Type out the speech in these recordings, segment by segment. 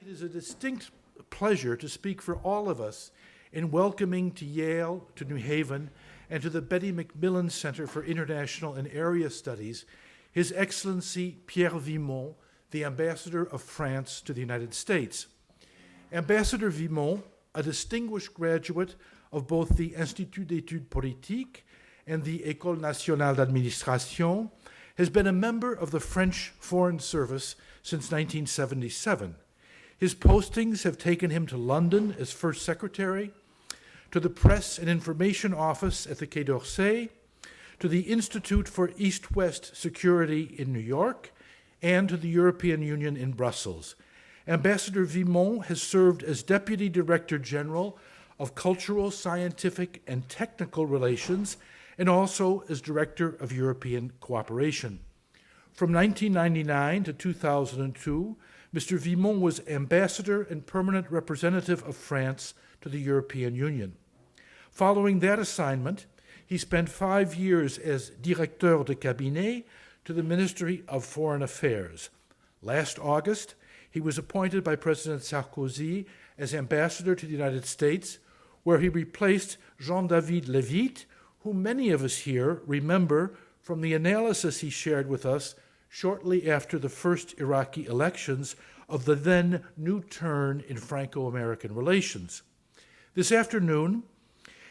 It is a distinct pleasure to speak for all of us in welcoming to Yale, to New Haven, and to the Betty Macmillan Center for International and Area Studies, His Excellency Pierre Vimont, the Ambassador of France to the United States. Ambassador Vimont, a distinguished graduate of both the Institut d'études politiques and the École nationale d'administration, has been a member of the French Foreign Service since 1977. His postings have taken him to London as First Secretary, to the Press and Information Office at the Quai d'Orsay, to the Institute for East-West Security in New York, and to the European Union in Brussels. Ambassador Vimont has served as Deputy Director General of Cultural, Scientific, and Technical Relations, and also as Director of European Cooperation. From 1999 to 2002, Mr. Vimont was Ambassador and Permanent Representative of France to the European Union. Following that assignment, he spent 5 years as Directeur de Cabinet to the Ministry of Foreign Affairs. Last August, he was appointed by President Sarkozy as Ambassador to the United States, where he replaced Jean-David Levitte, who many of us here remember from the analysis he shared with us shortly after the first Iraqi elections of the then new turn in Franco-American relations. This afternoon,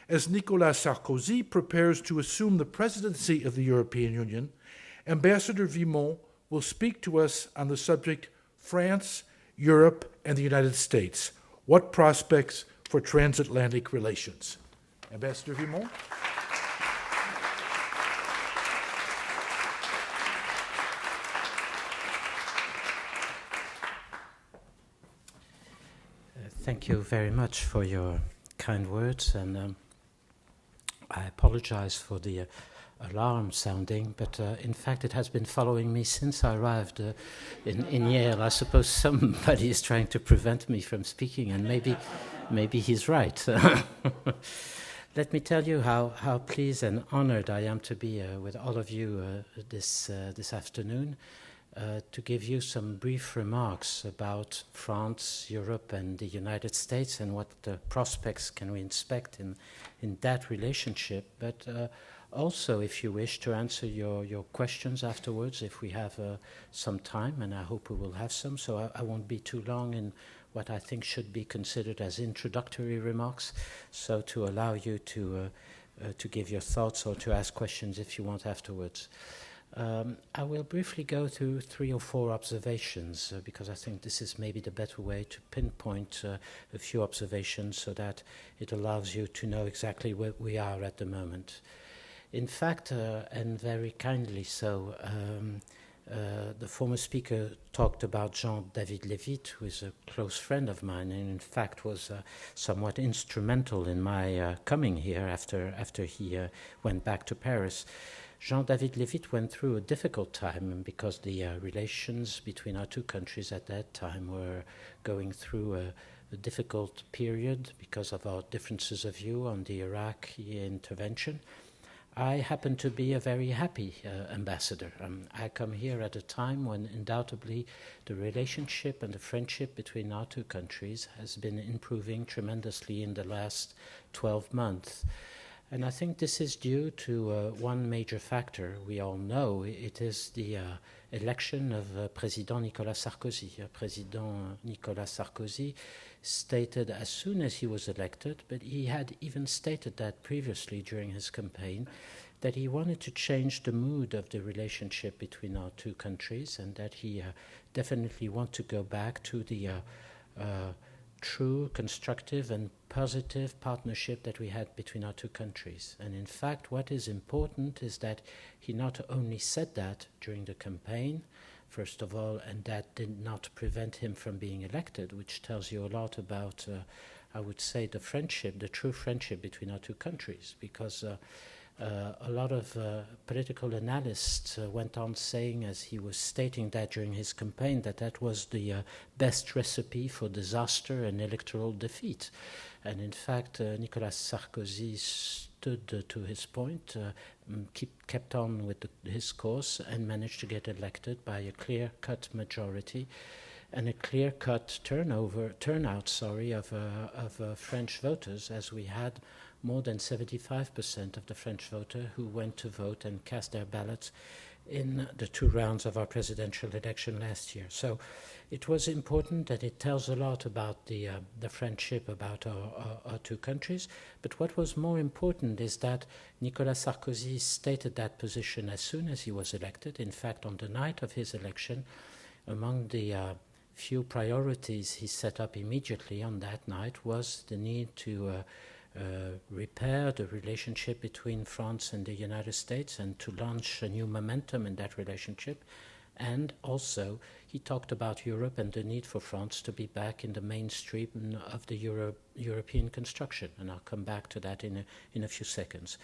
as Nicolas Sarkozy prepares to assume the presidency of the European Union, Ambassador Vimont will speak to us on the subject France, Europe, and the United States. What prospects for transatlantic relations? Ambassador Vimont? Thank you very much for your kind words, and I apologize for the alarm sounding, but in fact it has been following me since I arrived in Yale. I suppose somebody is trying to prevent me from speaking, and maybe he's right. Let me tell you how pleased and honored I am to be with all of you this afternoon. To give you some brief remarks about France, Europe, and the United States, and what prospects can we expect in that relationship, but also, if you wish, to answer your questions afterwards, if we have some time, and I hope we will have some, so I won't be too long in what I think should be considered as introductory remarks, so to allow you to give your thoughts or to ask questions if you want afterwards. I will briefly go through 3 or 4 observations because I think this is maybe the better way to pinpoint a few observations so that it allows you to know exactly where we are at the moment. In fact, and very kindly so, the former speaker talked about Jean-David Levitte, who is a close friend of mine and in fact was somewhat instrumental in my coming here after he went back to Paris. Jean-David Levitte went through a difficult time because the relations between our two countries at that time were going through a difficult period because of our differences of view on the Iraqi intervention. I happen to be a very happy ambassador. I come here at a time when undoubtedly the relationship and the friendship between our two countries has been improving tremendously in the last 12 months. And I think this is due to one major factor. We all know it is the election of President Nicolas Sarkozy. President Nicolas Sarkozy stated as soon as he was elected, but he had even stated that previously during his campaign, that he wanted to change the mood of the relationship between our two countries and that he definitely want to go back to the true, constructive, and positive partnership that we had between our two countries. And in fact, what is important is that he not only said that during the campaign, first of all, and that did not prevent him from being elected, which tells you a lot about, I would say, the friendship, the true friendship between our two countries, because a lot of political analysts went on saying, as he was stating that during his campaign, that that was the best recipe for disaster and electoral defeat. And in fact, Nicolas Sarkozy stood to his point, kept on with his course, and managed to get elected by a clear-cut majority. and a clear-cut turnout of French voters, as we had more than 75% of the French voter who went to vote and cast their ballots in the 2 rounds of our presidential election last year. So it was important, and it tells a lot about the friendship about our 2 countries. But what was more important is that Nicolas Sarkozy stated that position as soon as he was elected. In fact, on the night of his election, among the few priorities he set up immediately on that night was the need to repair the relationship between France and the United States and to launch a new momentum in that relationship. And also, he talked about Europe and the need for France to be back in the mainstream of the European construction. And I'll come back to that in a few seconds.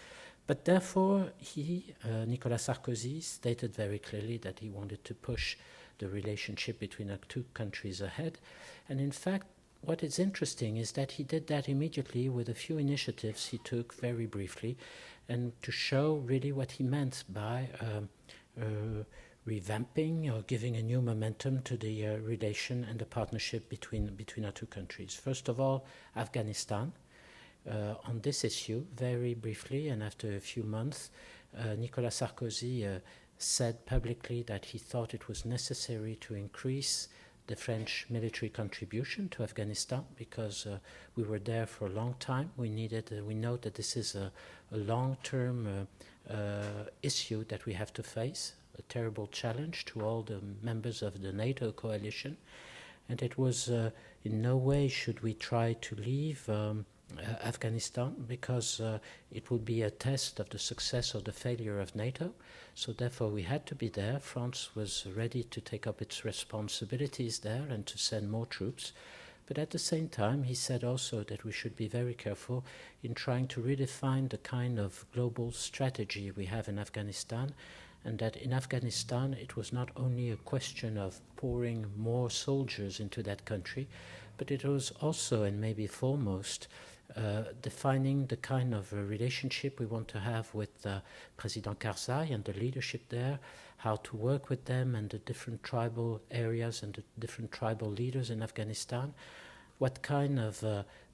But therefore, Nicolas Sarkozy, stated very clearly that he wanted to push the relationship between our 2 countries ahead. And in fact, what is interesting is that he did that immediately with a few initiatives he took very briefly, and to show really what he meant by revamping or giving a new momentum to the relation and the partnership between our 2 countries. First of all, Afghanistan. On this issue, very briefly, and after a few months, Nicolas Sarkozy said publicly that he thought it was necessary to increase the French military contribution to Afghanistan because we were there for a long time. We know that this is a long-term issue that we have to face, a terrible challenge to all the members of the NATO coalition. And it was in no way should we try to leave Afghanistan because it would be a test of the success or the failure of NATO. So therefore we had to be there. France was ready to take up its responsibilities there and to send more troops. But at the same time, he said also that we should be very careful in trying to redefine the kind of global strategy we have in Afghanistan, and that in Afghanistan it was not only a question of pouring more soldiers into that country, but it was also, and maybe foremost, defining the kind of relationship we want to have with President Karzai and the leadership there, how to work with them and the different tribal areas and the different tribal leaders in Afghanistan, what kind of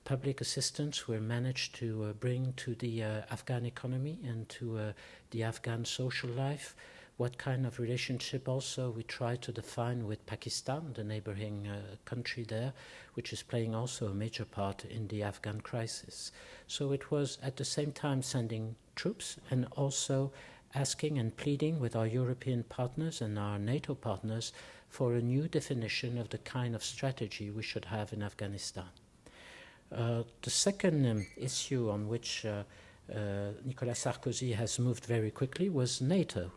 public assistance we managed to bring to the Afghan economy and to the Afghan social life, what kind of relationship also we try to define with Pakistan, the neighboring country there, which is playing also a major part in the Afghan crisis. So it was at the same time sending troops and also asking and pleading with our European partners and our NATO partners for a new definition of the kind of strategy we should have in Afghanistan. The second issue on which Nicolas Sarkozy has moved very quickly was NATO,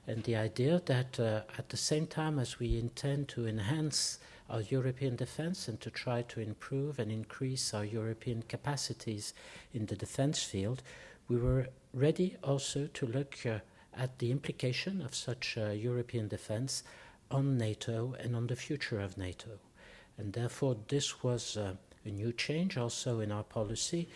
and the idea that at the same time as we intend to enhance our European defense and to try to improve and increase our European capacities in the defense field, we were ready also to look at the implication of such European defense on NATO and on the future of NATO. And therefore this was a new change also in our policy.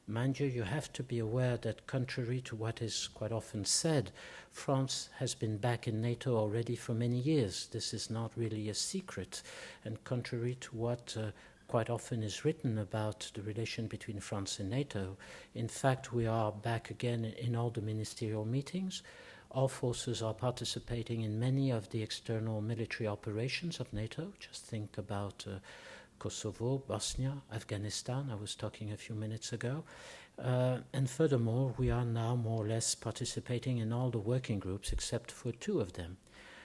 Mind you, you have to be aware that contrary to what is quite often said, France has been back in NATO already for many years. This is not really a secret. And contrary to what quite often is written about the relation between France and NATO, in fact, we are back again in all the ministerial meetings. All forces are participating in many of the external military operations of NATO. Just think about Kosovo, Bosnia, Afghanistan, I was talking a few minutes ago. And furthermore, we are now more or less participating in all the working groups except for 2 of them.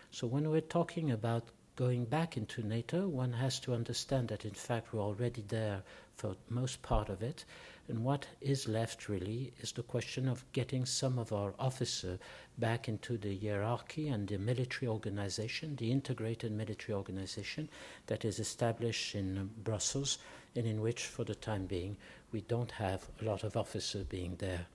So when we're talking about going back into NATO, one has to understand that in fact we're already there for most part of it. And what is left really is the question of getting some of our officers back into the hierarchy and the military organization, the integrated military organization that is established in Brussels and in which for the time being we don't have a lot of officers being there.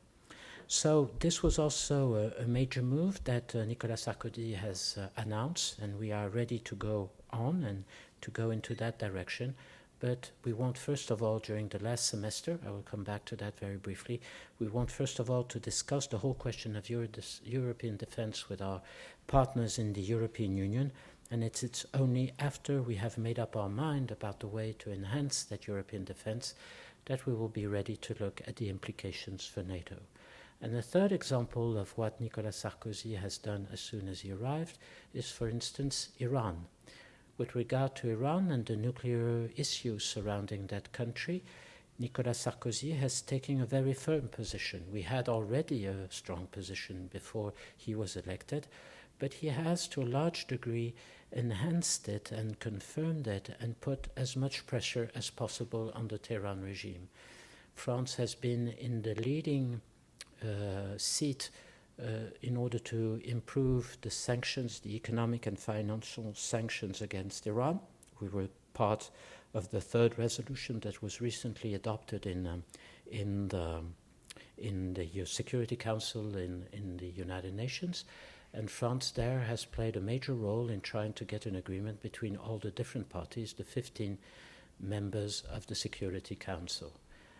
So this was also a major move that Nicolas Sarkozy has announced, and we are ready to go on and to go into that direction. But we want, first of all, during the last semester, I will come back to that very briefly, we want, first of all, to discuss the whole question of European defense with our partners in the European Union, And it's only after we have made up our mind about the way to enhance that European defense that we will be ready to look at the implications for NATO. And the third example of what Nicolas Sarkozy has done as soon as he arrived is, for instance, Iran. With regard to Iran and the nuclear issues surrounding that country, Nicolas Sarkozy has taken a very firm position. We had already a strong position before he was elected, but he has, to a large degree, enhanced it and confirmed it and put as much pressure as possible on the Tehran regime. France has been in the leading seat in order to improve the sanctions, the economic and financial sanctions against Iran. We were part of the third resolution that was recently adopted in the Security Council in the United Nations. And France there has played a major role in trying to get an agreement between all the different parties, the 15 members of the Security Council.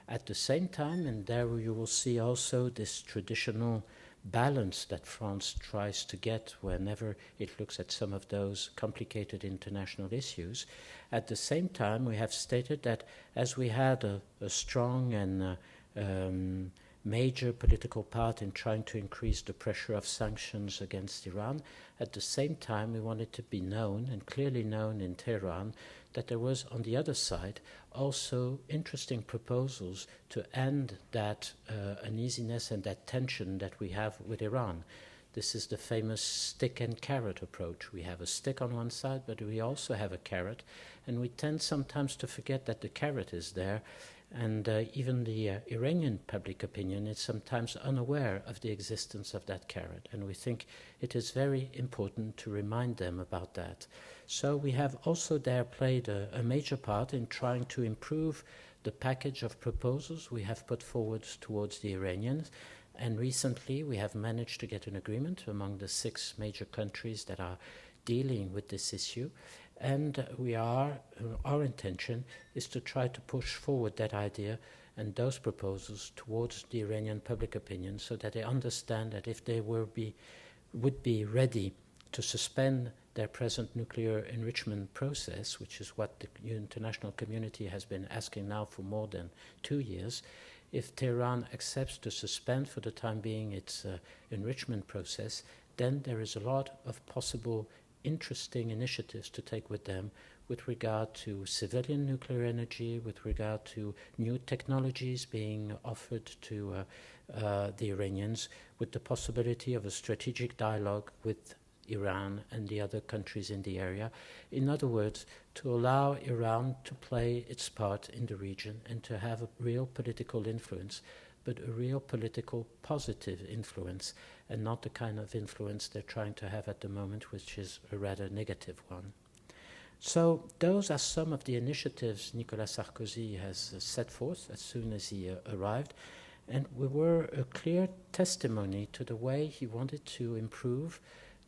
At the same time, and there you will see also this traditional balance that France tries to get whenever it looks at some of those complicated international issues. At the same time, we have stated that as we had a strong and major political part in trying to increase the pressure of sanctions against Iran, at the same time we wanted to be known and clearly known in Tehran that there was on the other side also interesting proposals to end that uneasiness and that tension that we have with Iran. This is the famous stick and carrot approach. We have a stick on one side, but we also have a carrot, and we tend sometimes to forget that the carrot is there. And even the Iranian public opinion is sometimes unaware of the existence of that carrot. And we think it is very important to remind them about that. So we have also there played a major part in trying to improve the package of proposals we have put forward towards the Iranians. And recently we have managed to get an agreement among the 6 major countries that are dealing with this issue. And our intention is to try to push forward that idea and those proposals towards the Iranian public opinion so that they understand that if they would be ready to suspend their present nuclear enrichment process, which is what the international community has been asking now for more than 2 years, if Tehran accepts to suspend for the time being its enrichment process, then there is a lot of possible interesting initiatives to take with them with regard to civilian nuclear energy, with regard to new technologies being offered to the Iranians, with the possibility of a strategic dialogue with Iran and the other countries in the area. In other words, to allow Iran to play its part in the region and to have a real political influence, but a real political positive influence, and not the kind of influence they're trying to have at the moment, which is a rather negative one. So those are some of the initiatives Nicolas Sarkozy has set forth as soon as he arrived, and we were a clear testimony to the way he wanted to improve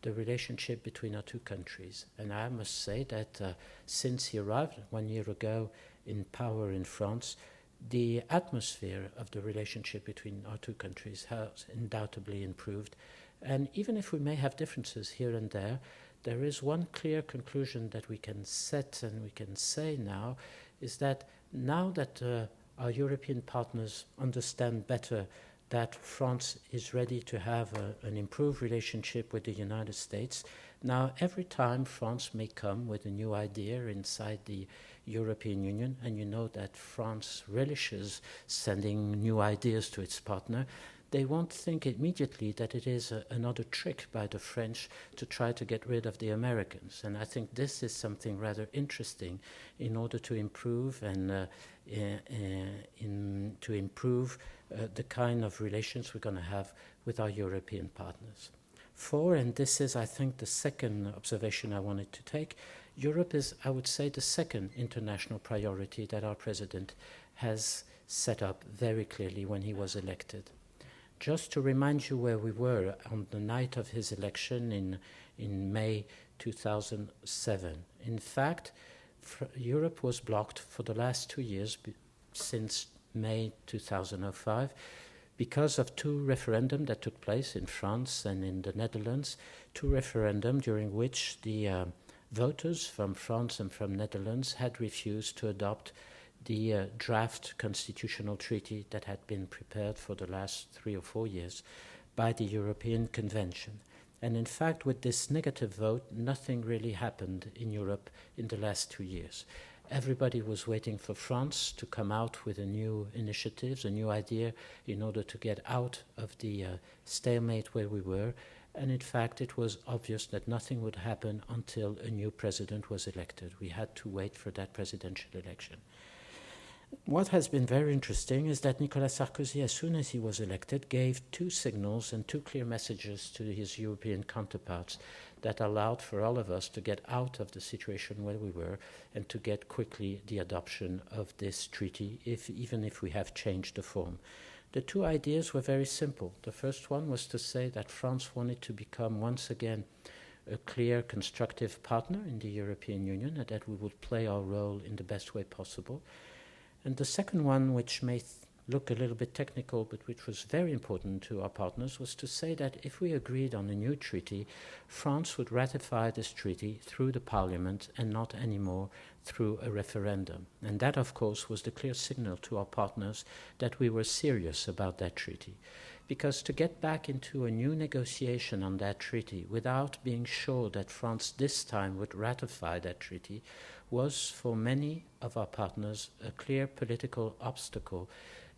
the relationship between our 2 countries. And I must say that since he arrived 1 year ago in power in France, the atmosphere of the relationship between our 2 countries has undoubtedly improved. And even if we may have differences here and there is one clear conclusion that we can set and we can say now, is that now that our European partners understand better that France is ready to have an improved relationship with the United States, now every time France may come with a new idea inside the European Union, and you know that France relishes sending new ideas to its partner, they won't think immediately that it is another trick by the French to try to get rid of the Americans. And I think this is something rather interesting in order to improve and to improve the kind of relations we're going to have with our European partners. 4, and this is, I think, the second observation I wanted to take, Europe is, I would say, the second international priority that our president has set up very clearly when he was elected. Just to remind you where we were on the night of his election in May 2007. In fact, Europe was blocked for the last 2 years since May 2005 because of 2 referendums that took place in France and in the Netherlands, 2 referendums during which the voters from France and from Netherlands had refused to adopt the draft constitutional treaty that had been prepared for the last 3 or 4 years by the European Convention. And in fact, with this negative vote, nothing really happened in Europe in the last 2 years. Everybody was waiting for France to come out with a new initiative, a new idea, in order to get out of the stalemate where we were. And in fact, it was obvious that nothing would happen until a new president was elected. We had to wait for that presidential election. What has been very interesting is that Nicolas Sarkozy, as soon as he was elected, gave 2 signals and 2 clear messages to his European counterparts that allowed for all of us to get out of the situation where we were and to get quickly the adoption of this treaty, even if we have changed the form. The 2 ideas were very simple. The first one was to say that France wanted to become once again a clear, constructive partner in the European Union and that we would play our role in the best way possible. And the second one, which may look a little bit technical, but which was very important to our partners, was to say that if we agreed on a new treaty, France would ratify this treaty through the parliament and not anymore through a referendum. And that, of course, was the clear signal to our partners that we were serious about that treaty. Because to get back into a new negotiation on that treaty without being sure that France this time would ratify that treaty was for many of our partners a clear political obstacle,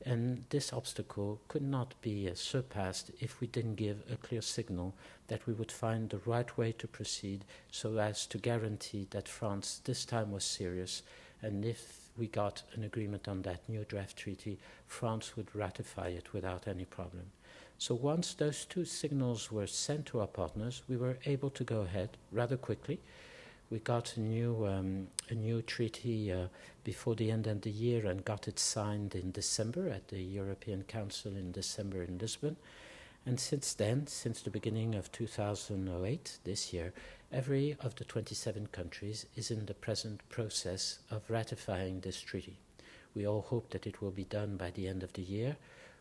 and this obstacle could not be surpassed if we didn't give a clear signal that we would find the right way to proceed so as to guarantee that France this time was serious, and if we got an agreement on that new draft treaty, France would ratify it without any problem. So once those 2 signals were sent to our partners, we were able to go ahead rather quickly. We got a new treaty before the end of the year and got it signed in December at the European Council in December in Lisbon. And since then, since the beginning of 2008, this year, every of the 27 countries is in the present process of ratifying this treaty. We all hope that it will be done by the end of the year.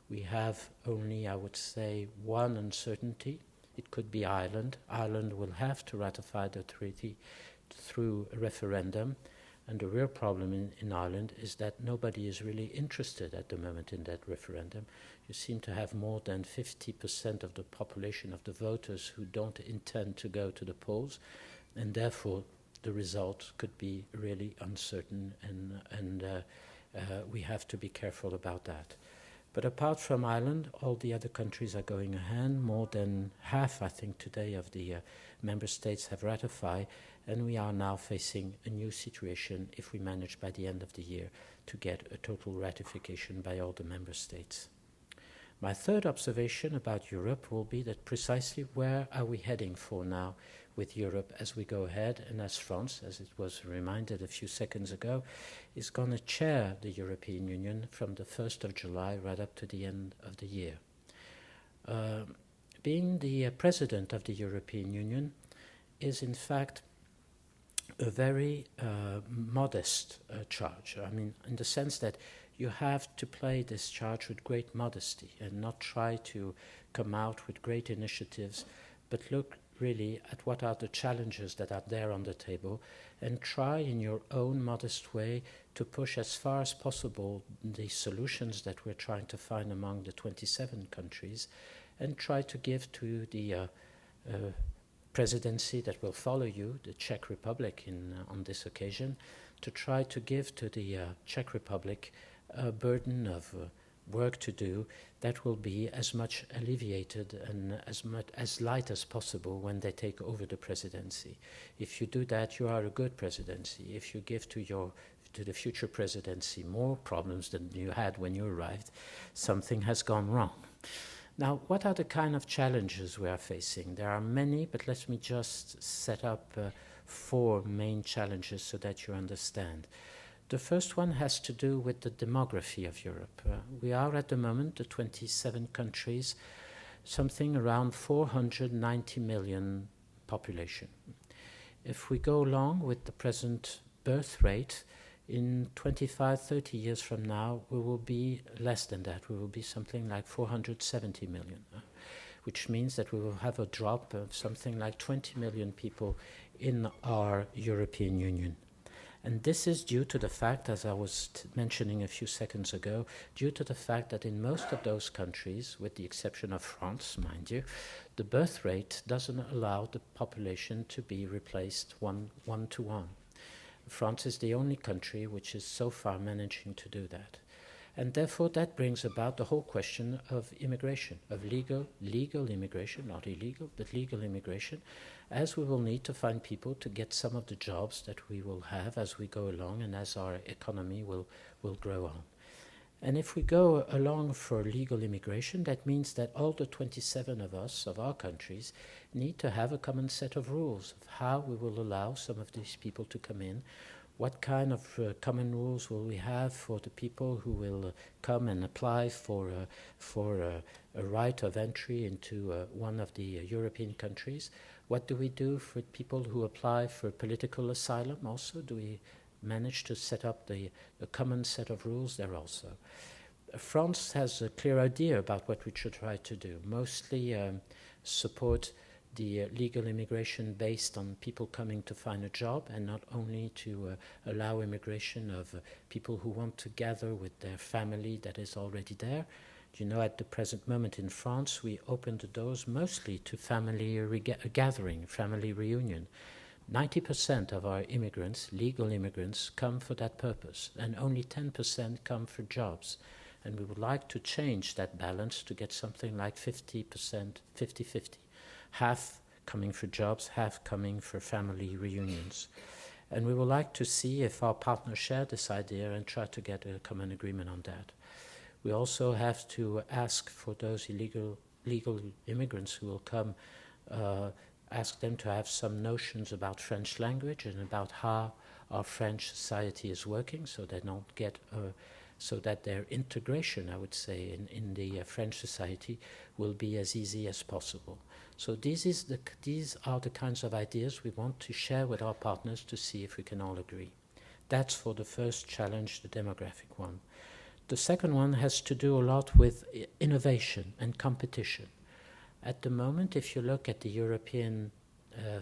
We have only, I would say, one uncertainty. It could be Ireland. Ireland will have to ratify the treaty through a referendum, and the real problem in Ireland is that nobody is really interested at the moment in that referendum. You seem to have more than 50% of the population of the voters who don't intend to go to the polls, and therefore the result could be really uncertain, and we have to be careful about that. But apart from Ireland, all the other countries are going ahead. More than half, I think, today of the member states have ratified, and we are now facing a new situation if we manage by the end of the year to get a total ratification by all the member states. My third observation about Europe will be that precisely where are we heading for now with Europe as we go ahead, and as France, as it was reminded a few seconds ago, is going to chair the European Union from the 1st of July right up to the end of the year. Being the president of the European Union is in fact a very modest charge. I mean, in the sense that you have to play this charge with great modesty and not try to come out with great initiatives, but look really at what are the challenges that are there on the table and try in your own modest way to push as far as possible the solutions that we're trying to find among the 27 countries and try to give to the presidency that will follow you, the Czech Republic on this occasion, to try to give to the Czech Republic a burden of work to do that will be as much alleviated and as light as possible when they take over the presidency. If you do that, you are a good presidency. If you give to the future presidency more problems than you had when you arrived, something has gone wrong. Now, what are the kind of challenges we are facing? There are many, but let me just set up 4 main challenges so that you understand. The first one has to do with the demography of Europe. We are at the moment, the 27 countries, something around 490 million population. If we go along with the present birth rate, in 25, 30 years from now, we will be less than that. We will be something like 470 million. which means that we will have a drop of something like 20 million people in our European Union. And this is due to the fact, as I was mentioning a few seconds ago, due to the fact that in most of those countries, with the exception of France, mind you, the birth rate doesn't allow the population to be replaced one to one. France is the only country which is so far managing to do that. And therefore that brings about the whole question of immigration, of legal immigration, not illegal, but legal immigration, as we will need to find people to get some of the jobs that we will have as we go along and as our economy will grow on. And if we go along for legal immigration, that means that all the 27 of us, of our countries, need to have a common set of rules of how we will allow some of these people to come in. What kind of common rules will we have for the people who will come and apply for a right of entry into one of the European countries? What do we do for people who apply for political asylum also? Do we manage to set up a common set of rules there also? France has a clear idea about what we should try to do, mostly support the legal immigration based on people coming to find a job, and not only to allow immigration of people who want to gather with their family that is already there. You know, at the present moment in France, we open the doors mostly to family gathering, family reunion. 90% of our immigrants, legal immigrants, come for that purpose, and only 10% come for jobs. And we would like to change that balance to get something like 50%, 50-50. Half coming for jobs, half coming for family reunions. And we would like to see if our partners share this idea and try to get a common agreement on that. We also have to ask for those legal immigrants who will come, ask them to have some notions about French language and about how our French society is working, so they don't get so that their integration, I would say, in the French society will be as easy as possible. So these are the kinds of ideas we want to share with our partners to see if we can all agree. That's for the first challenge, the demographic one. The second one has to do a lot with innovation and competition. At the moment, if you look at the European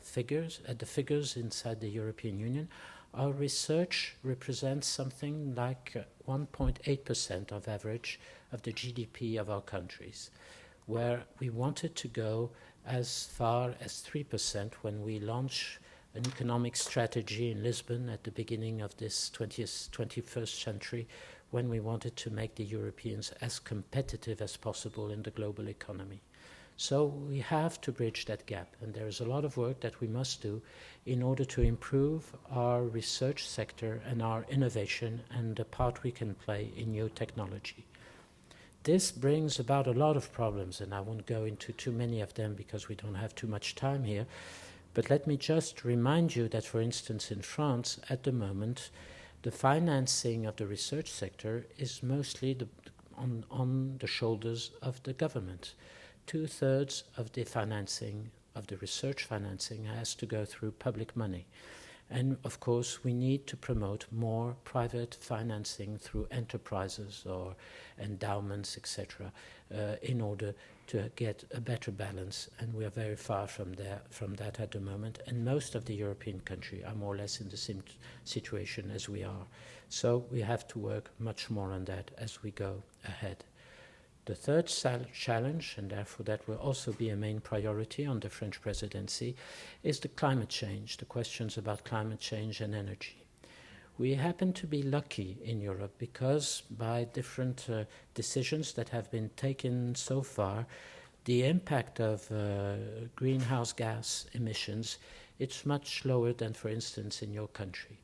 figures, at the figures inside the European Union, our research represents something like 1.8% of average of the GDP of our countries, where we wanted to go as far as 3% when we launched an economic strategy in Lisbon at the beginning of this 21st century, when we wanted to make the Europeans as competitive as possible in the global economy. So we have to bridge that gap, and there is a lot of work that we must do in order to improve our research sector and our innovation and the part we can play in new technology. This brings about a lot of problems, and I won't go into too many of them because we don't have too much time here. But let me just remind you that, for instance, in France, at the moment, the financing of the research sector is mostly on the shoulders of the government. 2/3 of the financing, of the research financing, has to go through public money. And of course, we need to promote more private financing through enterprises or endowments, etc., in order to get a better balance. And we are very far from that at the moment. And most of the European countries are more or less in the same situation as we are. So we have to work much more on that as we go ahead. The third challenge, and therefore that will also be a main priority on the French presidency, is the climate change, the questions about climate change and energy. We happen to be lucky in Europe because by different decisions that have been taken so far, the impact of greenhouse gas emissions, it's much lower than, for instance, in your country,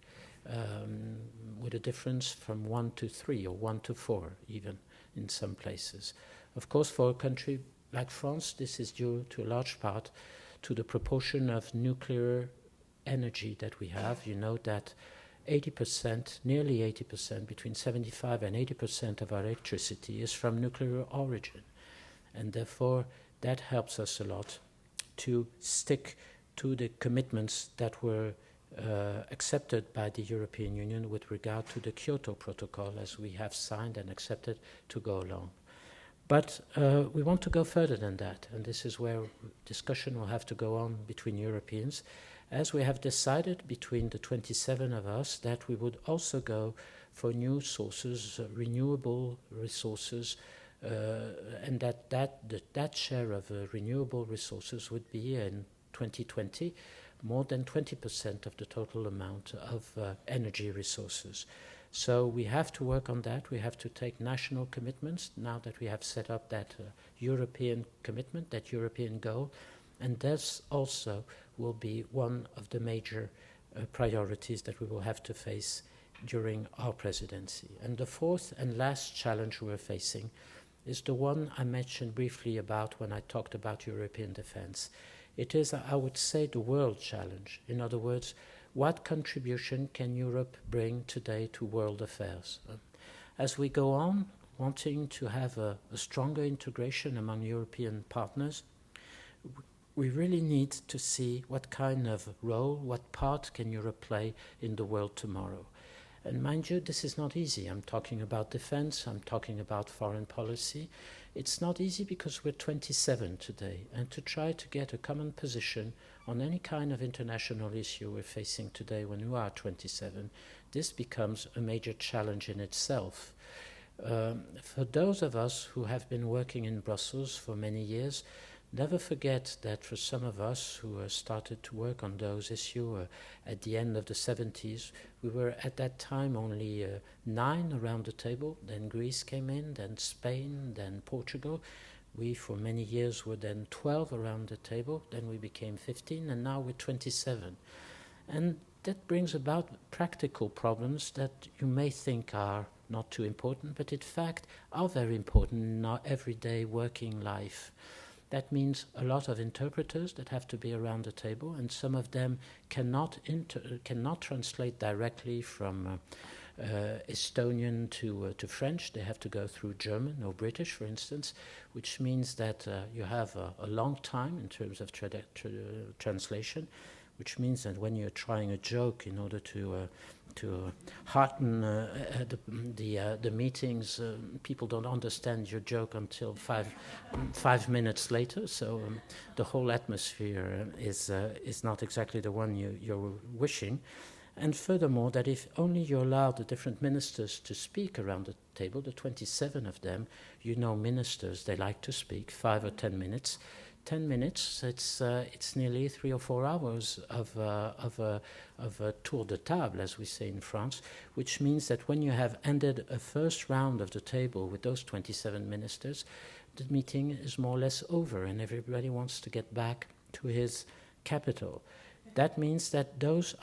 with a difference from 1 to 3 or 1 to 4 even in some places. Of course, for a country like France, this is due to a large part to the proportion of nuclear energy that we have. You know that 80%, nearly 80%, between 75 and 80% of our electricity is from nuclear origin. And therefore, that helps us a lot to stick to the commitments that were accepted by the European Union with regard to the Kyoto Protocol, as we have signed and accepted to go along. But we want to go further than that, and this is where discussion will have to go on between Europeans, as we have decided between the 27 of us that we would also go for new sources, renewable resources, and that share of renewable resources would be in 2020 more than 20% of the total amount of energy resources. So we have to work on that. We have to take national commitments now that we have set up that European commitment, that European goal. And this also will be one of the major priorities that we will have to face during our presidency. And the fourth and last challenge we're facing is the one I mentioned briefly about when I talked about European defense. It is, I would say, the world challenge. In other words, what contribution can Europe bring today to world affairs? As we go on wanting to have a stronger integration among European partners, we really need to see what kind of role, what part can Europe play in the world tomorrow. And mind you, this is not easy. I'm talking about defense, I'm talking about foreign policy. It's not easy because we're 27 today, and to try to get a common position on any kind of international issue we're facing today when we are 27, this becomes a major challenge in itself. For those of us who have been working in Brussels for many years, never forget that for some of us who started to work on those issues at the end of the 70s, we were at that time only 9 around the table. Then Greece came in, then Spain, then Portugal. We, for many years, were then 12 around the table. Then we became 15, and now we're 27. And that brings about practical problems that you may think are not too important, but in fact are very important in our everyday working life. That means a lot of interpreters that have to be around the table, and some of them cannot translate directly from Estonian to French. They have to go through German or British, for instance, which means that you have a long time in terms of translation, which means that when you're trying a joke in order to hearten the meetings, people don't understand your joke until five minutes later. So the whole atmosphere is not exactly the one you're wishing. And furthermore, that if only you allow the different ministers to speak around the table, the 27 of them, ministers, they like to speak 5 or 10 minutes. 10 minutes, it's nearly 3 or 4 hours of a tour de table, as we say in France, which means that when you have ended a first round of the table with those 27 ministers, the meeting is more or less over and everybody wants to get back to his capital. That means that those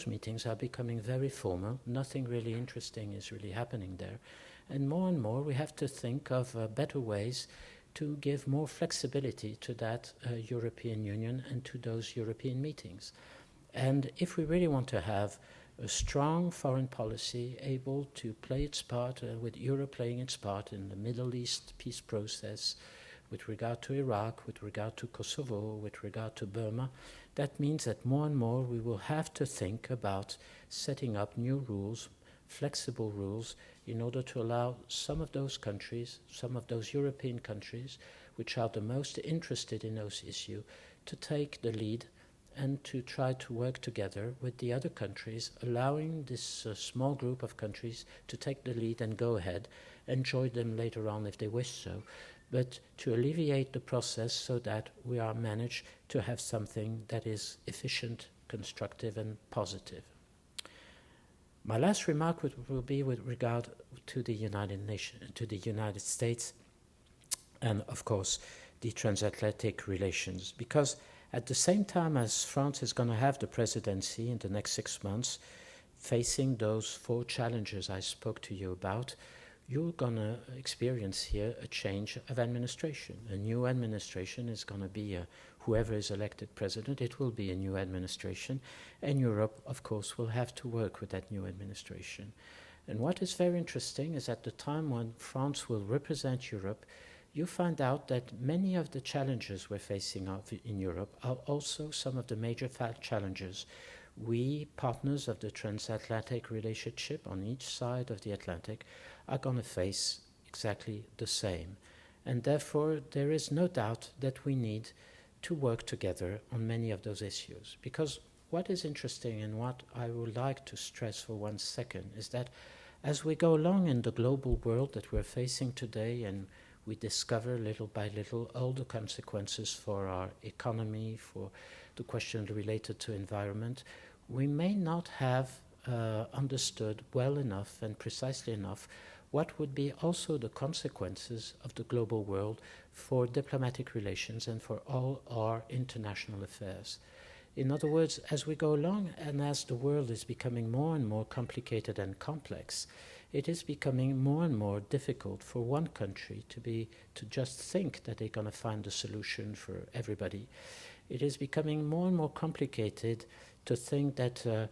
meetings are becoming very formal. Nothing really interesting is really happening there. And more we have to think of better ways to give more flexibility to that European Union and to those European meetings. And if we really want to have a strong foreign policy able to play its part, with Europe playing its part in the Middle East peace process, with regard to Iraq, with regard to Kosovo, with regard to Burma, that means that more and more we will have to think about setting up new rules, flexible rules, in order to allow some of those countries, some of those European countries, which are the most interested in those issues, to take the lead and to try to work together with the other countries, allowing this small group of countries to take the lead and go ahead and join them later on if they wish so, but to alleviate the process so that we are managed to have something that is efficient, constructive, and positive. My last remark will be with regard to the United States, and of course the transatlantic relations, because at the same time as France is going to have the presidency in the next 6 months, facing those 4 challenges I spoke to you about, you're going to experience here a change of administration. A new administration is going to be whoever is elected president. It will be a new administration, and Europe, of course, will have to work with that new administration. And what is very interesting is at the time when France will represent Europe, you find out that many of the challenges we're facing in Europe are also some of the major challenges we, partners of the transatlantic relationship on each side of the Atlantic, are going to face exactly the same. And therefore, there is no doubt that we need to work together on many of those issues. Because what is interesting and what I would like to stress for 1 second is that as we go along in the global world that we're facing today, and we discover little by little all the consequences for our economy, for the question related to environment, we may not have understood well enough and precisely enough what would be also the consequences of the global world for diplomatic relations and for all our international affairs. In other words, as we go along and as the world is becoming more and more complicated and complex, it is becoming more and more difficult for one country to just think that they're going to find a solution for everybody. It is becoming more and more complicated to think that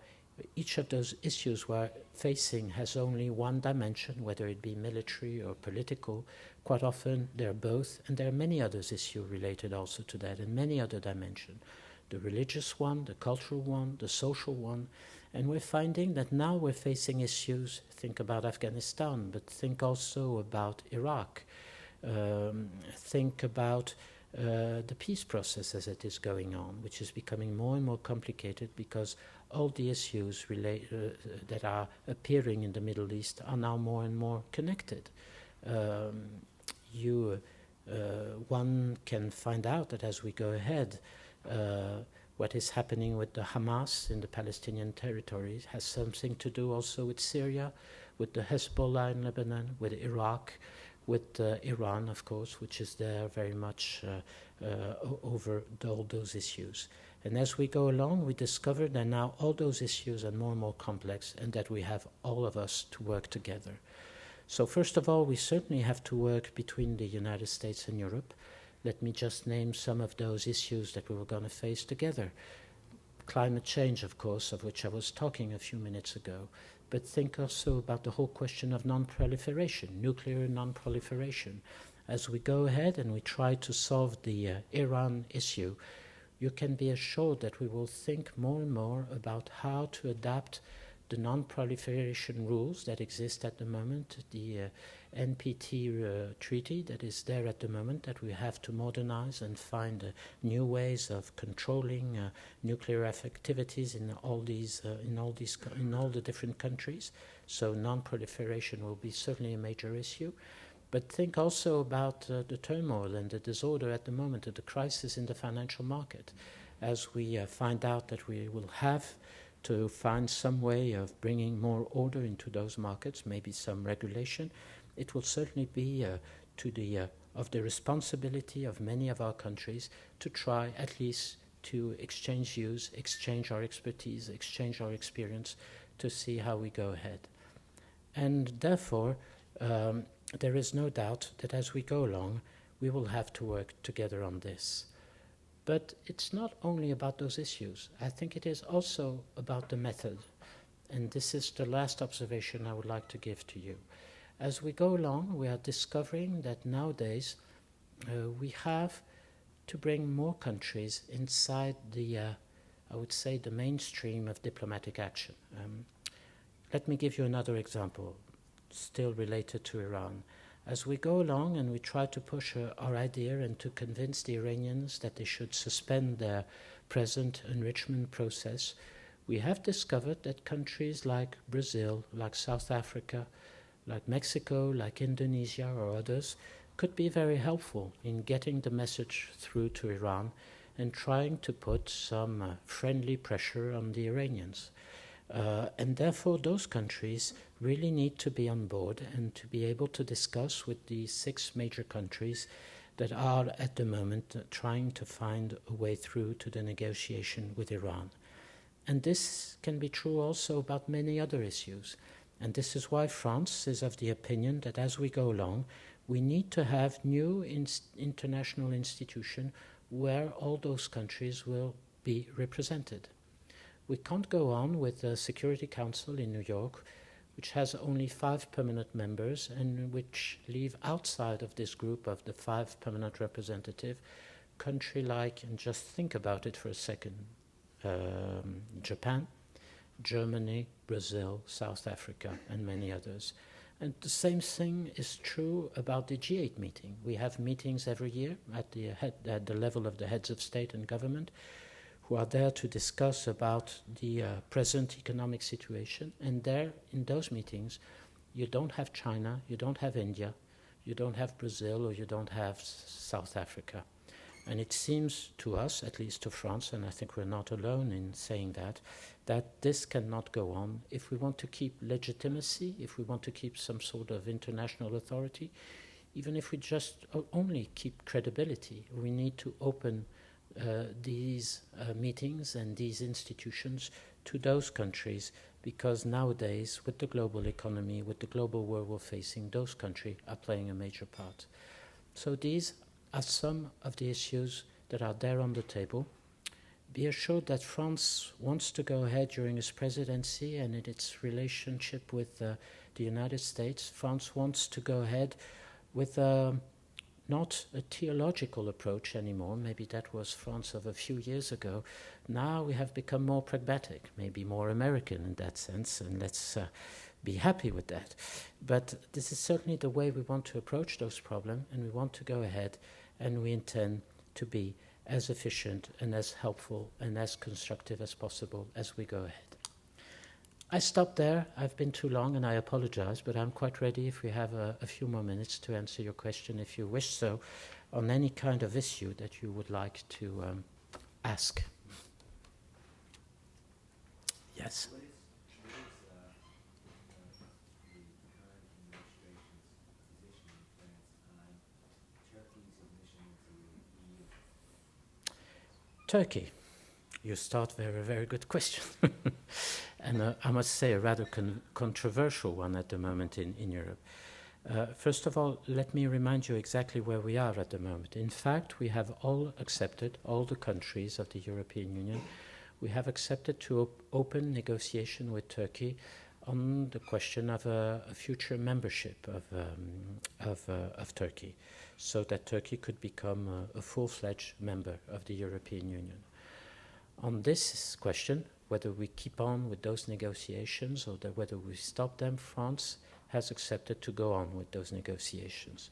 each of those issues we're facing has only one dimension, whether it be military or political. Quite often they're both, and there are many others issues related also to that, and many other dimensions. The religious one, the cultural one, the social one. And we're finding that now we're facing issues, think about Afghanistan, but think also about Iraq. Think about the peace process as it is going on, which is becoming more and more complicated because all the issues that are appearing in the Middle East are now more and more connected. One can find out that as we go ahead, what is happening with the Hamas in the Palestinian territories has something to do also with Syria, with the Hezbollah in Lebanon, with Iraq, with Iran, of course, which is there very much over all those issues. And as we go along, we discover that now all those issues are more and more complex and that we have all of us to work together. So first of all, we certainly have to work between the United States and Europe. Let me just name some of those issues that we were going to face together. Climate change, of course, of which I was talking a few minutes ago. But think also about the whole question of non-proliferation, nuclear non-proliferation. As we go ahead and we try to solve the Iran issue, you can be assured that we will think more and more about how to adapt the non-proliferation rules that exist at the moment, the NPT treaty that is there at the moment, that we have to modernize and find new ways of controlling nuclear activities in all the different countries. So non-proliferation will be certainly a major issue. But think also about the turmoil and the disorder at the moment, the crisis in the financial market. As we find out that we will have to find some way of bringing more order into those markets, maybe some regulation, it will certainly be of the responsibility of many of our countries to try at least to exchange views, exchange our expertise, exchange our experience to see how we go ahead. And therefore, there is no doubt that as we go along, we will have to work together on this. But it's not only about those issues. I think it is also about the method. And this is the last observation I would like to give to you. As we go along, we are discovering that nowadays we have to bring more countries inside I would say, the mainstream of diplomatic action. Let me give you another example, still related to Iran. As we go along and we try to push our idea and to convince the Iranians that they should suspend their present enrichment process, we have discovered that countries like Brazil, like South Africa, like Mexico, like Indonesia or others could be very helpful in getting the message through to Iran and trying to put some friendly pressure on the Iranians. And therefore those countries really need to be on board and to be able to discuss with the 6 major countries that are at the moment trying to find a way through to the negotiation with Iran. And this can be true also about many other issues. And this is why France is of the opinion that as we go along, we need to have new international institutions where all those countries will be represented. We can't go on with the Security Council in New York, which has only 5 permanent members and which leave outside of this group of the 5 permanent representatives country like, and just think about it for a second, Japan, Germany, Brazil, South Africa, and many others. And the same thing is true about the G8 meeting. We have meetings every year at the level of the heads of state and government, who are there to discuss about the present economic situation. And there, in those meetings, you don't have China, you don't have India, you don't have Brazil, or you don't have South Africa. And it seems to us, at least to France, and I think we're not alone in saying that this cannot go on. If we want to keep legitimacy, if we want to keep some sort of international authority, even if we just only keep credibility, we need to open these meetings and these institutions to those countries, because nowadays, with the global economy, with the global war we're facing, those countries are playing a major part. So these are some of the issues that are there on the table. Be assured that France wants to go ahead during its presidency and in its relationship with the United States. France wants to go ahead with not a theological approach anymore. Maybe that was France of a few years ago. Now we have become more pragmatic, maybe more American in that sense, and let's be happy with that. But this is certainly the way we want to approach those problems, and we want to go ahead, and we intend to be as efficient and as helpful and as constructive as possible as we go ahead. I stop there. I've been too long, and I apologize, but I'm quite ready if we have a few more minutes to answer your question, if you wish so, on any kind of issue that you would like to ask. Yes? What is the current administration's position in France on Turkey's admission into the EU? Turkey. You start very, very good question. And I must say a rather controversial one at the moment in Europe. First of all, let me remind you exactly where we are at the moment. In fact, we have all accepted, all the countries of the European Union, we have accepted to open negotiation with Turkey on the question of a future membership of Turkey, so that Turkey could become a full-fledged member of the European Union. On this question, whether we keep on with those negotiations or whether we stop them, France has accepted to go on with those negotiations.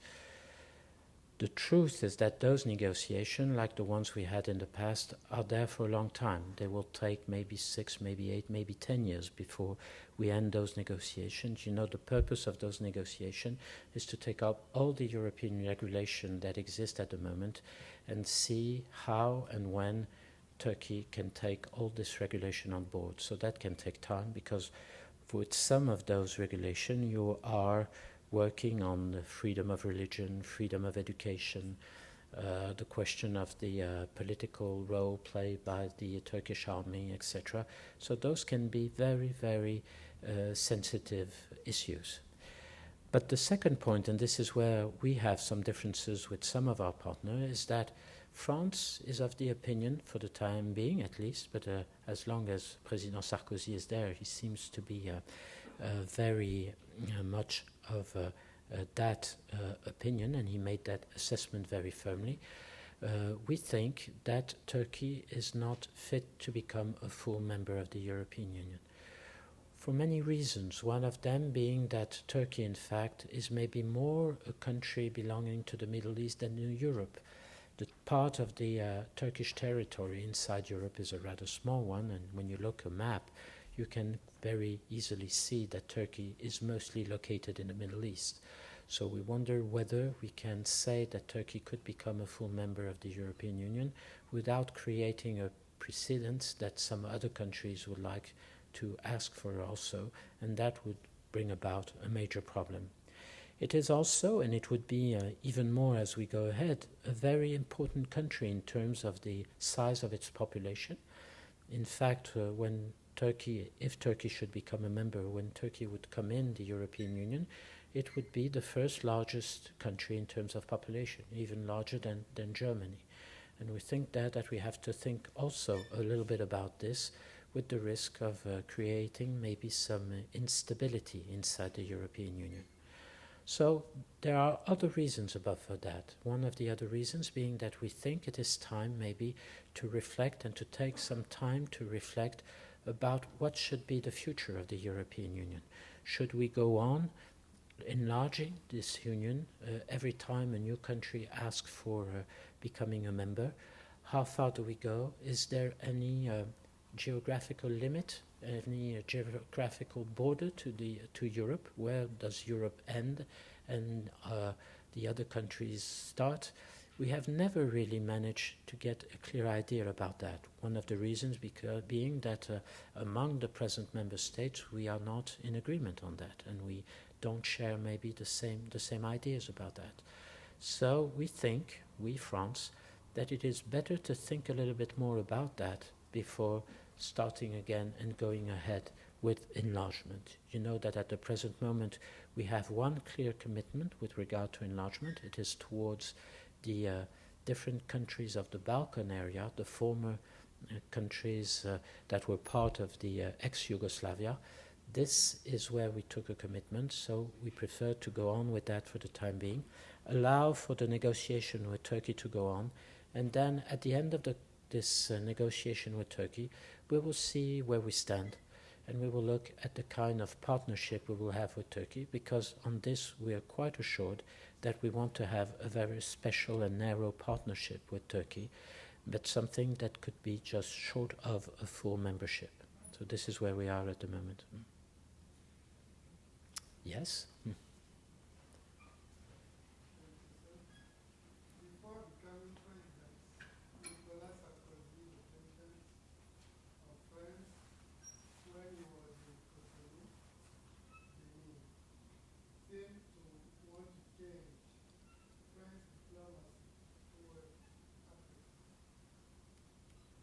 The truth is that those negotiations, like the ones we had in the past, are there for a long time. They will take maybe 6, maybe 8, maybe 10 years before we end those negotiations. You know, the purpose of those negotiations is to take up all the European regulation that exists at the moment and see how and when Turkey can take all this regulation on board. So that can take time, because with some of those regulations you are working on the freedom of religion, freedom of education, the question of the political role played by the Turkish army, etc. So those can be very, very sensitive issues. But the second point, and this is where we have some differences with some of our partners, is that France is of the opinion, for the time being at least, but as long as President Sarkozy is there, he seems to be very much of that opinion, and he made that assessment very firmly. We think that Turkey is not fit to become a full member of the European Union, for many reasons. One of them being that Turkey, in fact, is maybe more a country belonging to the Middle East than in Europe. The part of the Turkish territory inside Europe is a rather small one, and when you look at a map, you can very easily see that Turkey is mostly located in the Middle East. So we wonder whether we can say that Turkey could become a full member of the European Union without creating a precedent that some other countries would like to ask for also, and that would bring about a major problem. It is also, and it would be even more as we go ahead, a very important country in terms of the size of its population. In fact, if Turkey should become a member, when Turkey would come in the European Union, it would be the first largest country in terms of population, even larger than Germany. And we think that we have to think also a little bit about this, with the risk of creating maybe some instability inside the European Union. So there are other reasons above for that. One of the other reasons being that we think it is time maybe to reflect and to take some time to reflect about what should be the future of the European Union. Should we go on enlarging this union every time a new country asks for becoming a member. How far do we go? Is there any geographical limit, any geographical border to Europe? Where does Europe end and the other countries start? We have never really managed to get a clear idea about that. One of the reasons being that among the present member states we are not in agreement on that, and we don't share maybe the same ideas about that. So we think, we France, that it is better to think a little bit more about that before starting again and going ahead with enlargement. You know that at the present moment we have one clear commitment with regard to enlargement. It is towards the different countries of the Balkan area, the former countries that were part of the ex-Yugoslavia. This is where we took a commitment, so we prefer to go on with that for the time being, allow for the negotiation with Turkey to go on, and then at the end of this negotiation with Turkey, we will see where we stand, and we will look at the kind of partnership we will have with Turkey, because on this we are quite assured that we want to have a very special and narrow partnership with Turkey, but something that could be just short of a full membership. So this is where we are at the moment. Yes? Before becoming president, Nicolas Sarkozy, the president of France, when he was in Cotonou, Benin, seemed to want to change French diplomacy towards Africa.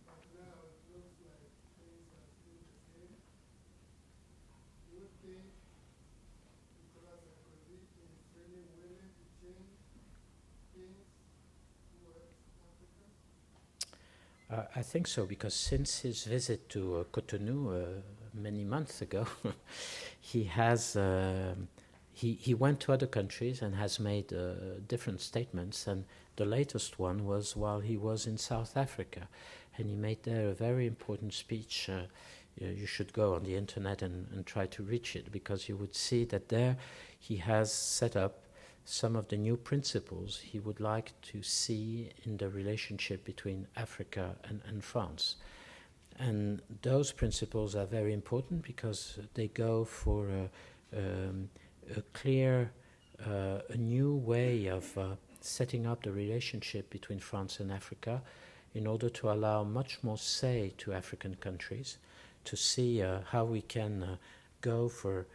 But now it looks like things are still the same. Do you think Nicolas Sarkozy is really willing to change things towards Africa? I think so, because since his visit to Cotonou many months ago, he has he went to other countries and has made different statements, and the latest one was while he was in South Africa, and he made there a very important speech. You should go on the internet and try to reach it, because you would see that there he has set up some of the new principles he would like to see in the relationship between Africa and France. And those principles are very important because they go for a clear, a new way of setting up the relationship between France and Africa in order to allow much more say to African countries, to see how we can go for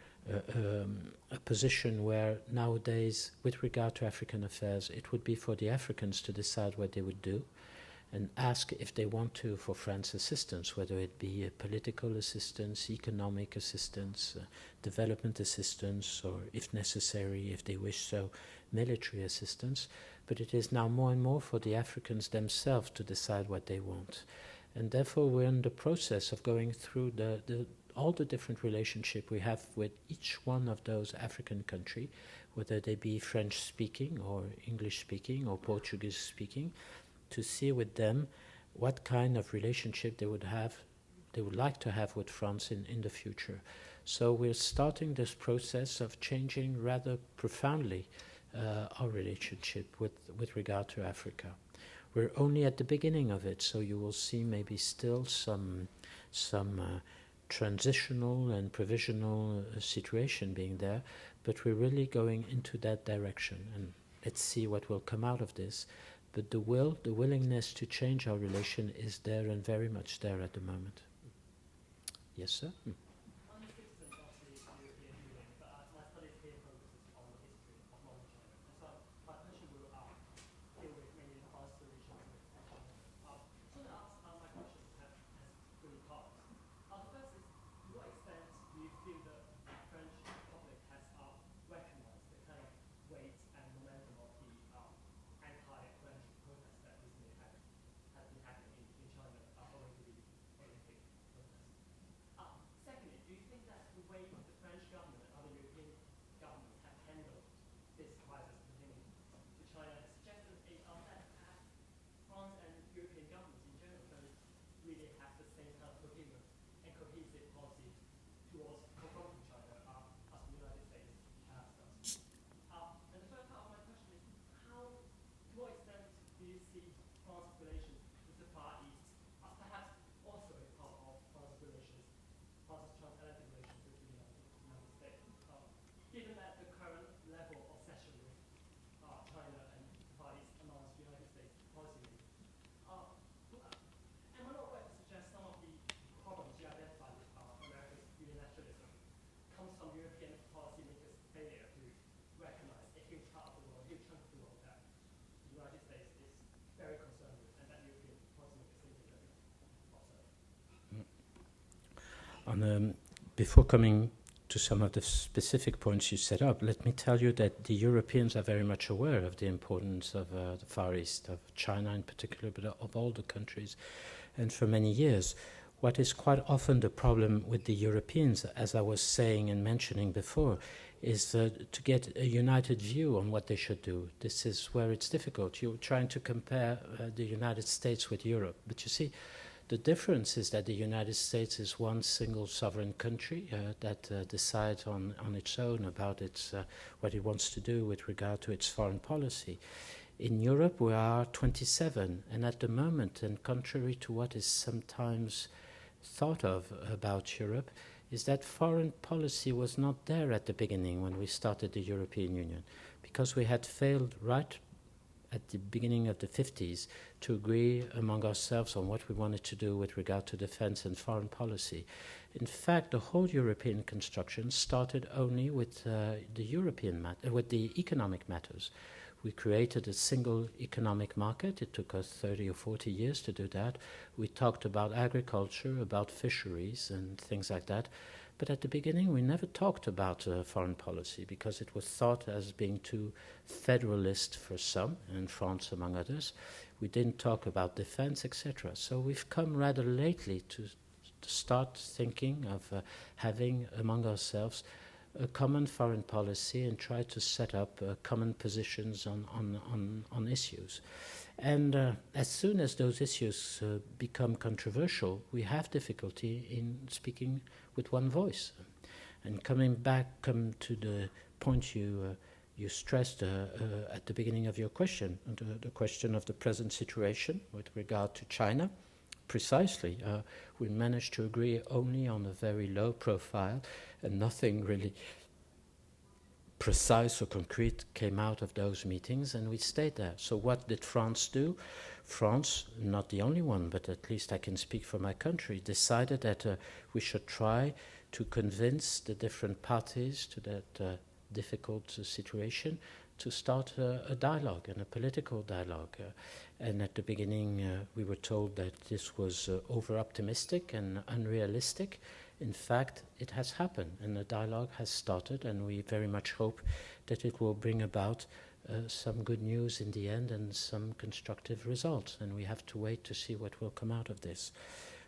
a position where nowadays, with regard to African affairs, it would be for the Africans to decide what they would do and ask if they want to for France assistance, whether it be political assistance, economic assistance, development assistance, or if necessary, if they wish so, military assistance. But it is now more and more for the Africans themselves to decide what they want. And therefore we're in the process of going through all the different relationship we have with each one of those African countries, whether they be French-speaking or English-speaking or Portuguese-speaking, to see with them what kind of relationship they would like to have with France in the future. So we're starting this process of changing rather profoundly our relationship with regard to Africa. We're only at the beginning of it, so you will see maybe still some transitional and provisional situation being there, but we're really going into that direction, and let's see what will come out of this. But the willingness to change our relation is there and very much there at the moment. Yes, sir? I'm a citizen of the European Union, but my studies here focuses on the history of modern China. And so my question will deal with mainly the past relations with China. So I ask my question has three parts. The first is, to what extent do you feel that the French public has recognized the kind of weight and momentum of the anti-French protests that recently have been happening in China owing to the Olympic protests? Secondly, do you think that the way the French government and other European governments have handled this crisis pertaining to China suggests that perhaps France and European governments in general don't really have the same kind of coherent and cohesive policy towards confronting given that the current level of obsession with China and the Far East amongst United States policymakers, am I not right to suggest some of the problems you identified with America's unilateralism comes from European policymakers' failure to recognize a huge part of the world, a huge chunk of the world that the United States is very concerned with, and that European policymakers simply don't observe? Before coming to some of the specific points you set up, let me tell you that the Europeans are very much aware of the importance of the Far East, of China in particular, but of all the countries. And for many years, what is quite often the problem with the Europeans, as I was saying and mentioning before, is to get a united view on what they should do. This is where it's difficult. You're trying to compare the United States with Europe, but you see, the difference is that the United States is one single sovereign country that decides on its own about what it wants to do with regard to its foreign policy. In Europe, we are 27, and at the moment, and contrary to what is sometimes thought of about Europe, is that foreign policy was not there at the beginning when we started the European Union, because we had failed right at the beginning of the 50s to agree among ourselves on what we wanted to do with regard to defense and foreign policy. In fact, the whole European construction started only with with the economic matters. We created a single economic market. It took us 30 or 40 years to do that. We talked about agriculture, about fisheries and things like that. But at the beginning, we never talked about foreign policy because it was thought as being too federalist for some, and France among others. We didn't talk about defense, etc. So we've come rather lately to start thinking of having among ourselves a common foreign policy and try to set up common positions on issues. And as soon as those issues become controversial, we have difficulty in speaking with one voice. And come to the point you stressed at the beginning of your question, the question of the present situation with regard to China. Precisely, we managed to agree only on a very low profile, and nothing really precise or concrete came out of those meetings, and we stayed there. So what did France do? France, not the only one, but at least I can speak for my country, decided that we should try to convince the different parties to that difficult situation to start a dialogue and a political dialogue. And at the beginning, we were told that this was over-optimistic and unrealistic. In fact, it has happened, and the dialogue has started, and we very much hope that it will bring about some good news in the end and some constructive results. And we have to wait to see what will come out of this.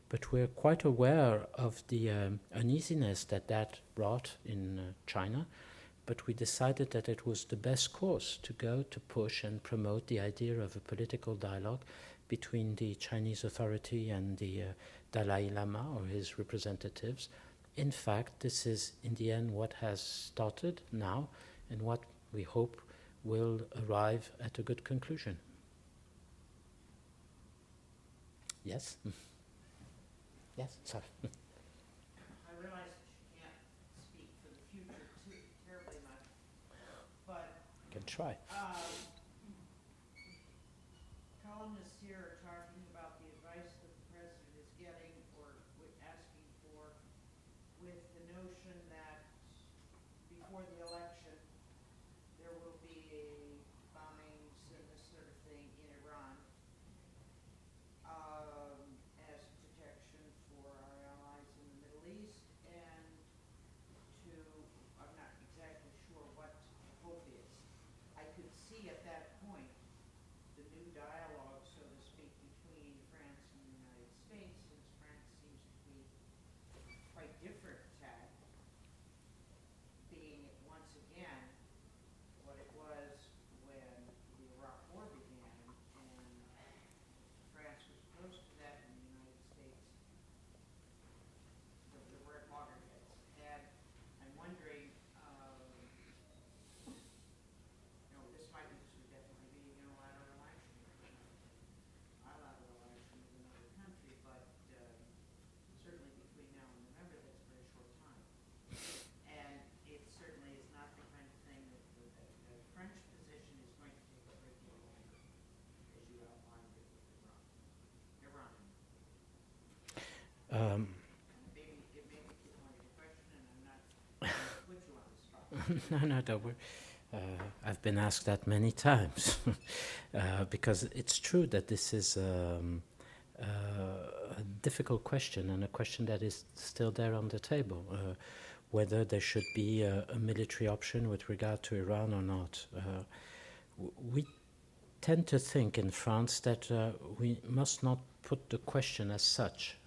But we're quite aware of the uneasiness that brought in China. But we decided that it was the best course to go to push and promote the idea of a political dialogue between the Chinese authority and the Dalai Lama or his representatives. In fact, this is in the end what has started now and what we hope will arrive at a good conclusion. Yes? Yes, sorry. I realize that you can't speak for the future too terribly much, but I can try. columnists here are talking about the advice that the president is getting or asking for, with the notion that before the election there will be bombings and this sort of thing in Iran as protection for our allies in the Middle East, and I'm not exactly sure what the hope is. I could see at that point the new dialogue, so to speak, between France and the United States, since France seems to be quite different tack, being once No, don't worry. I've been asked that many times because it's true that this is a difficult question and a question that is still there on the table, whether there should be a military option with regard to Iran or not. We tend to think in France that we must not put the question as such.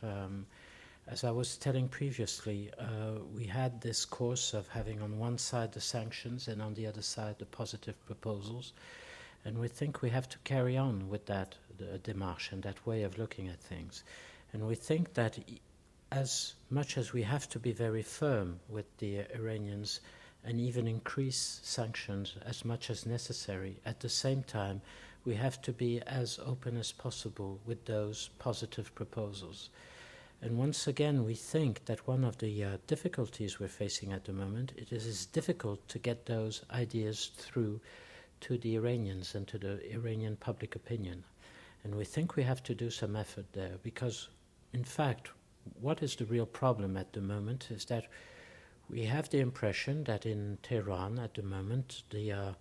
As I was telling previously, we had this course of having on one side the sanctions and on the other side the positive proposals, and we think we have to carry on with that démarche and that way of looking at things. And we think that as much as we have to be very firm with the Iranians and even increase sanctions as much as necessary, at the same time we have to be as open as possible with those positive proposals. And once again, we think that one of the difficulties we're facing at the moment, it is difficult to get those ideas through to the Iranians and to the Iranian public opinion. And we think we have to do some effort there because, in fact, what is the real problem at the moment is that we have the impression that in Tehran at the moment, the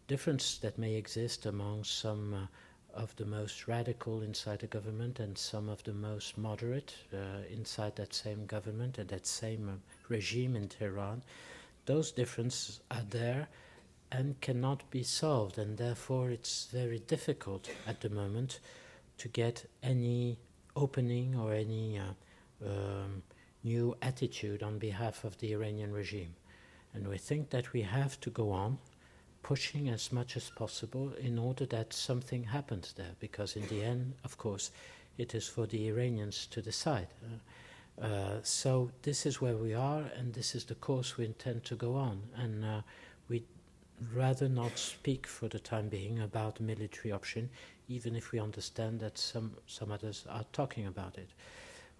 difference that may exist among some of the most radical inside the government and some of the most moderate inside that same government and that same regime in Tehran, those differences are there and cannot be solved, and therefore it's very difficult at the moment to get any opening or any new attitude on behalf of the Iranian regime. And we think that we have to go on pushing as much as possible in order that something happens there, because in the end, of course, it is for the Iranians to decide. So this is where we are, and this is the course we intend to go on. And we'd rather not speak for the time being about a military option, even if we understand that some others are talking about it.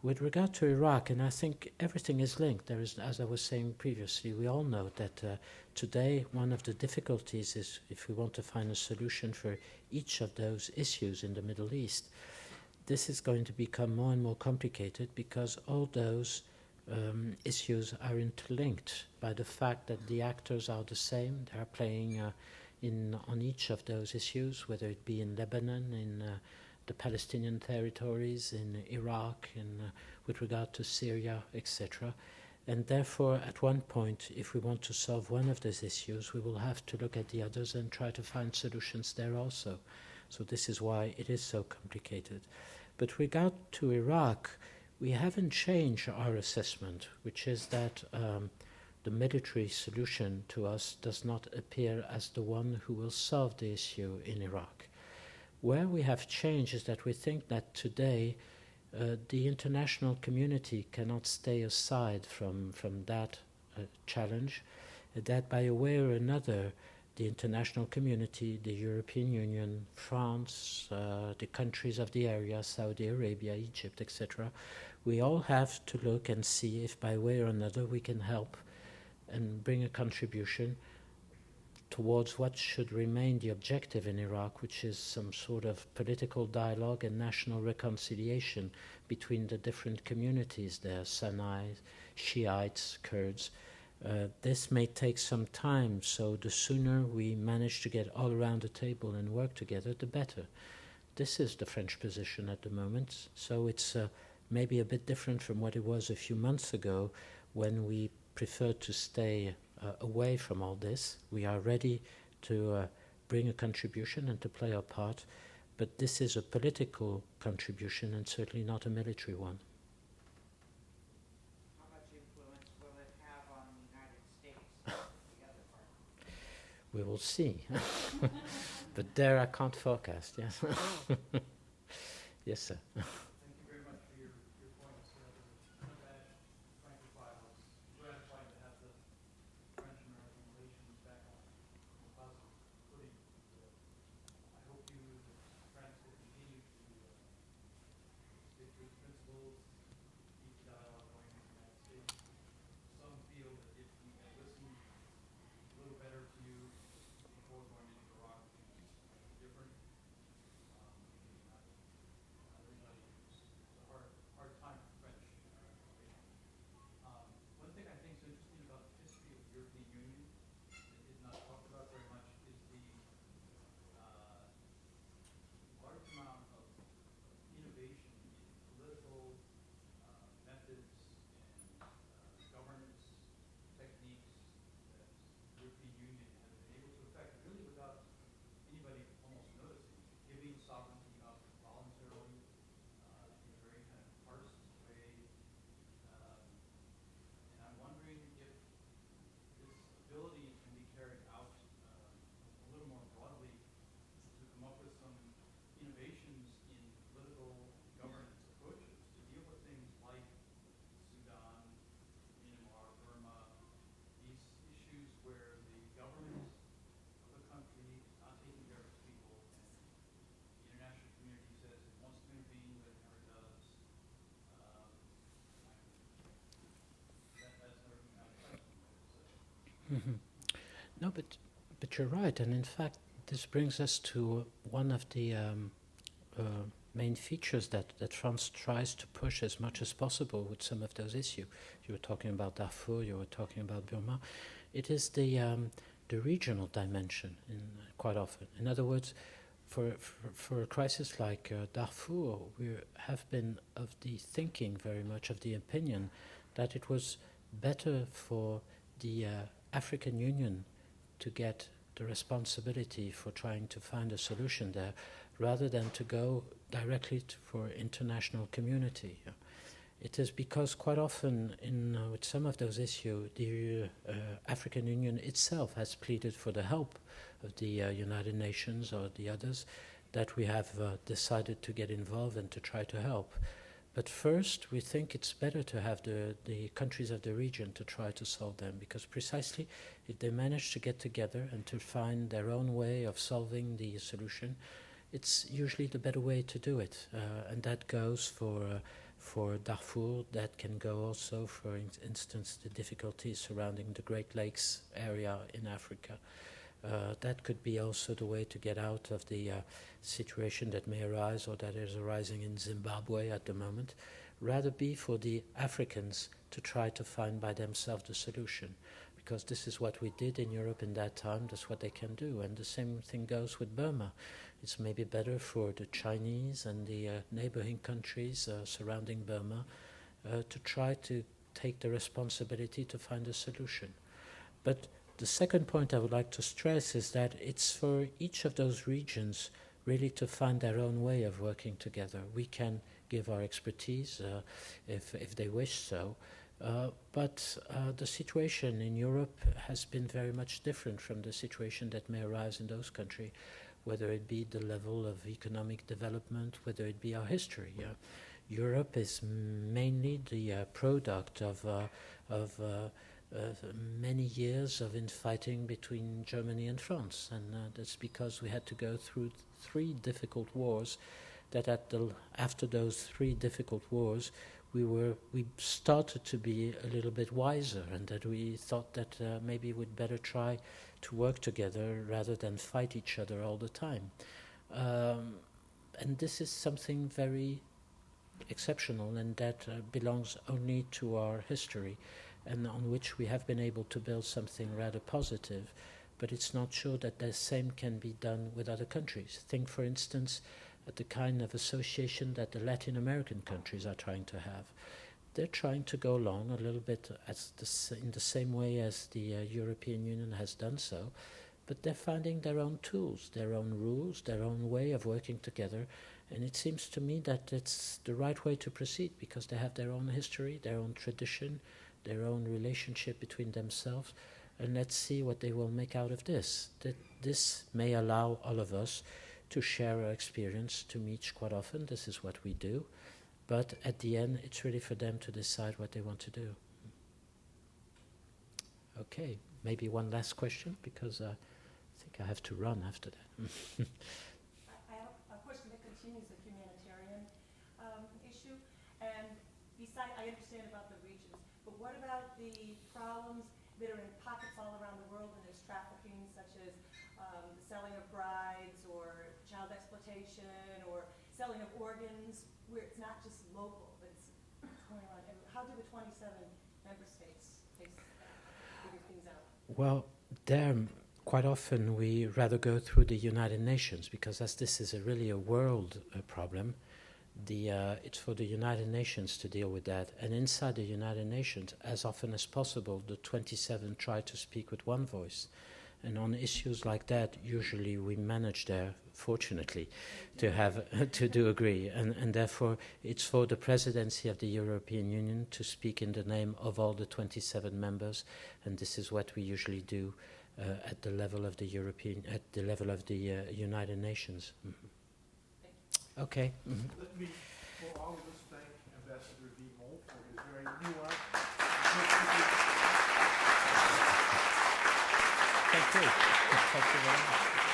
With regard to Iraq, and I think everything is linked, there is, as I was saying previously, we all know that today one of the difficulties is if we want to find a solution for each of those issues in the Middle East, this is going to become more and more complicated because all those issues are interlinked by the fact that the actors are the same. They are playing on each of those issues, whether it be in Lebanon, in the Palestinian territories, in Iraq, with regard to Syria, etc. And therefore, at one point, if we want to solve one of those issues, we will have to look at the others and try to find solutions there also. So this is why it is so complicated. But with regard to Iraq, we haven't changed our assessment, which is that the military solution to us does not appear as the one who will solve the issue in Iraq. Where we have changed is that we think that today the international community cannot stay aside from that challenge, that by a way or another the international community, the European Union, France, the countries of the area, Saudi Arabia, Egypt, etc., we all have to look and see if by way or another we can help and bring a contribution towards what should remain the objective in Iraq, which is some sort of political dialogue and national reconciliation between the different communities there, Sunnis, Shiites, Kurds. This may take some time, so the sooner we manage to get all around the table and work together, the better. This is the French position at the moment, so it's maybe a bit different from what it was a few months ago when we preferred to stay away from all this. We are ready to bring a contribution and to play our part, but this is a political contribution and certainly not a military one. How much influence will it have on the United States, the other part? We will see. But there I can't forecast, yes. Yes, sir. Thank you very much for your points. Frankly, I was gratified to have the French-American relations back on a positive footing. I hope you, as France, will continue to stick to its principles, keep the dialogue going with the United States. Some feel that if we had listened a little better to you before going into Iraq, things might be different. Originally Mhm. No, but you're right, and in fact, this brings us to one of the main features that France tries to push as much as possible with some of those issues. You were talking about Darfur, you were talking about Burma. It is the regional dimension quite often. In other words, for a crisis like Darfur, we have been of the thinking, very much of the opinion, that it was better for the African Union to get the responsibility for trying to find a solution there, rather than to go directly for international community. It is because quite often with some of those issues, the African Union itself has pleaded for the help of the United Nations or the others, that we have decided to get involved and to try to help. But first, we think it's better to have the countries of the region to try to solve them, because precisely if they manage to get together and to find their own way of solving the solution, it's usually the better way to do it. And that goes for Darfur, that can go also, for instance, the difficulties surrounding the Great Lakes area in Africa. That could be also the way to get out of the situation that may arise or that is arising in Zimbabwe at the moment. Rather be for the Africans to try to find by themselves the solution, because this is what we did in Europe in that time, that's what they can do. And the same thing goes with Burma. It's maybe better for the Chinese and the neighboring countries surrounding Burma to try to take the responsibility to find a solution. But the second point I would like to stress is that it's for each of those regions really to find their own way of working together. We can give our expertise if they wish so, but the situation in Europe has been very much different from the situation that may arise in those countries, whether it be the level of economic development, whether it be our history. Europe is mainly the product of many years of infighting between Germany and France, and that's because we had to go through 3 difficult wars. That after those 3 difficult wars, we started to be a little bit wiser, and that we thought that maybe we'd better try to work together rather than fight each other all the time. And this is something very exceptional, and that belongs only to our history, and on which we have been able to build something rather positive. But it's not sure that the same can be done with other countries. Think, for instance, at the kind of association that the Latin American countries are trying to have. They're trying to go along a little bit in the same way as the European Union has done so, but they're finding their own tools, their own rules, their own way of working together. And it seems to me that it's the right way to proceed, because they have their own history, their own tradition, their own relationship between themselves, and let's see what they will make out of this. That this may allow all of us to share our experience, to meet quite often. This is what we do, but at the end, it's really for them to decide what they want to do. Okay, maybe one last question, because I think I have to run after that. I have a question that continues the humanitarian issue, and besides, I understand about the regions, but what about the problems that are in pockets all around the world, and there's trafficking, such as the selling of brides, or child exploitation, or selling of organs, where it's not just local, but it's going on. And how do the 27 member states figure things out? Well, there quite often we rather go through the United Nations, because as this is really a world problem, it's for the United Nations to deal with that. And inside the United Nations, as often as possible, the 27 try to speak with one voice. And on issues like that, usually we manage there, fortunately, to have to do agree. And therefore, it's for the presidency of the European Union to speak in the name of all the 27 members. And this is what we usually do at the level of the United Nations. Mm-hmm. Okay. Mm-hmm. Let me, for all of us, thank Ambassador Vimont for his very nuanced. Thank you. Thank you very much.